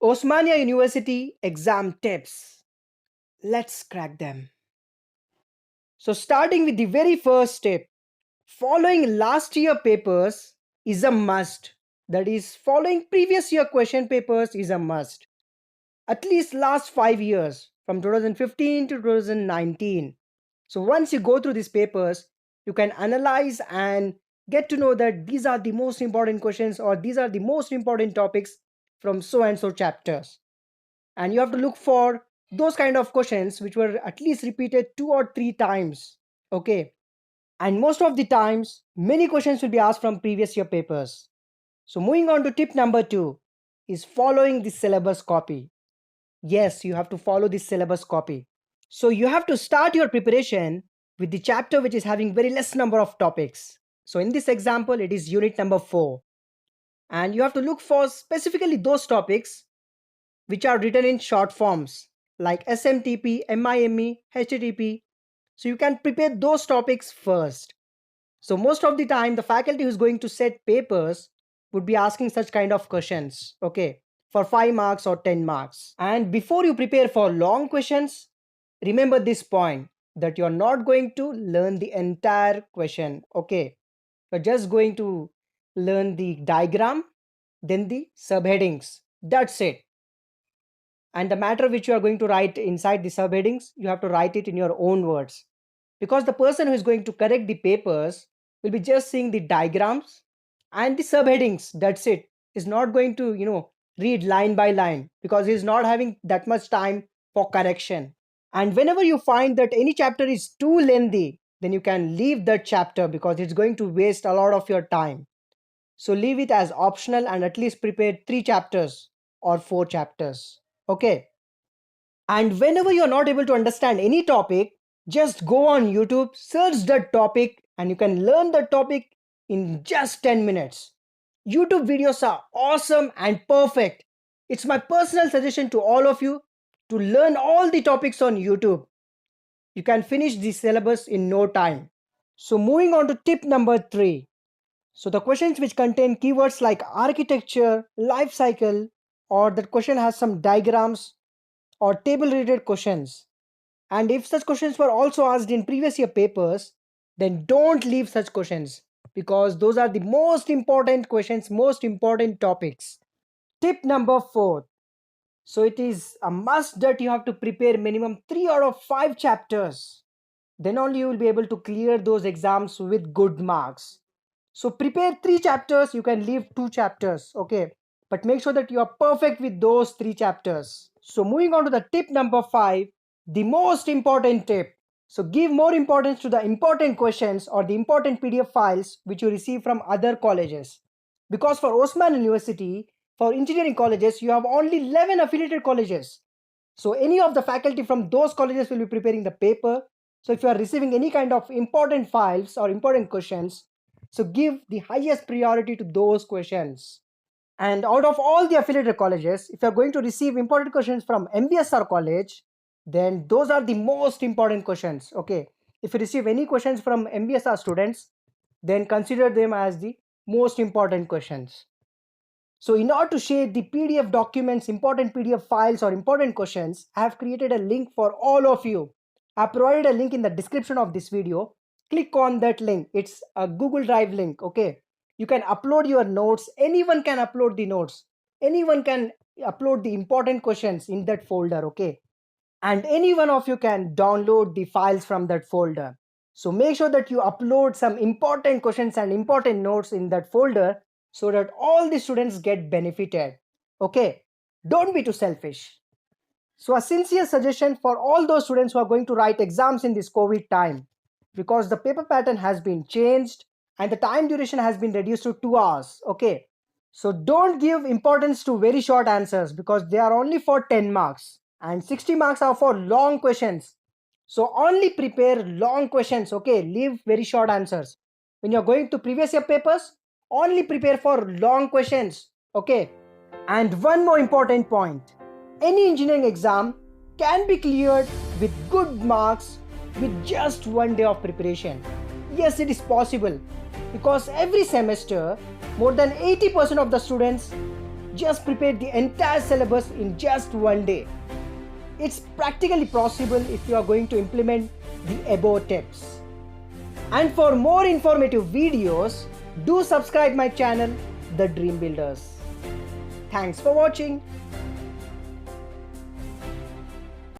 Osmania University exam tips. Let's crack them. So starting with the very first tip, following last year papers is a must. That is, following previous year question papers is a must. At least last 5 years, from 2015 to 2019. So once you go through these papers, you can analyze and get to know that these are the most important questions or these are the most important topics from so and so chapters. And you have to look for those kind of questions which were at least repeated 2 or 3 times. Okay. And most of the times, many questions will be asked from previous year papers. So moving on to tip number 2 is following the syllabus copy. Yes, you have to follow the syllabus copy. So you have to start your preparation with the chapter which is having very less number of topics. So in this example, it is unit number 4. And you have to look for specifically those topics which are written in short forms like SMTP, MIME, HTTP. So you can prepare those topics first. So most of the time, the faculty who's going to set papers would be asking such kind of questions, okay, for 5 marks or 10 marks. And before you prepare for long questions, remember this point that you're not going to learn the entire question, okay. You're just going to learn the diagram, then the subheadings. That's it. And the matter which you are going to write inside the subheadings, you have to write it in your own words. Because the person who is going to correct the papers will be just seeing the diagrams and the subheadings. That's it. Is not going to, read line by line because he's not having that much time for correction. And whenever you find that any chapter is too lengthy, then you can leave that chapter because it's going to waste a lot of your time. So leave it as optional and at least prepare 3 chapters or 4 chapters. Okay. And whenever you're not able to understand any topic, just go on YouTube, search that topic, and you can learn the topic in just 10 minutes. YouTube videos are awesome and perfect. It's my personal suggestion to all of you to learn all the topics on YouTube. You can finish the syllabus in no time. So moving on to tip number 3. So the questions which contain keywords like architecture, life cycle, or that question has some diagrams or table related questions. And if such questions were also asked in previous year papers, then don't leave such questions because those are the most important questions, most important topics. Tip number 4. So it is a must that you have to prepare minimum 3 out of 5 chapters. Then only you will be able to clear those exams with good marks. So prepare 3 chapters, you can leave 2 chapters, okay? But make sure that you are perfect with those 3 chapters. So moving on to the tip number 5, the most important tip. So give more importance to the important questions or the important PDF files which you receive from other colleges. Because for Osman University, for engineering colleges, you have only 11 affiliated colleges. So any of the faculty from those colleges will be preparing the paper. So if you are receiving any kind of important files or important questions, so give the highest priority to those questions. And out of all the affiliated colleges, if you are going to receive important questions from MBSR college, then those are the most important questions. Okay. If you receive any questions from MBSR students, then consider them as the most important questions. So in order to share the PDF documents, important PDF files or important questions, I have created a link for all of you. I have provided a link in the description of this video. Click on that link. It's a Google Drive link. Okay. You can upload your notes. Anyone can upload the notes. Anyone can upload the important questions in that folder. Okay. And any one of you can download the files from that folder. So make sure that you upload some important questions and important notes in that folder so that all the students get benefited. Okay, don't be too selfish. So a sincere suggestion for all those students who are going to write exams in this COVID time, because the paper pattern has been changed and the time duration has been reduced to 2 hours. Okay, so don't give importance to very short answers because they are only for 10 marks and 60 marks are for long questions. So only prepare long questions, okay? Leave very short answers. When you're going to previous year papers, only prepare for long questions, okay? And one more important point. Any engineering exam can be cleared with good marks with just 1 day of preparation. Yes, it is possible because every semester, more than 80% of the students just prepare the entire syllabus in just one day. It's practically possible if you are going to implement the above tips. And for more informative videos, do subscribe my channel, The Dream Builders. Thanks for watching.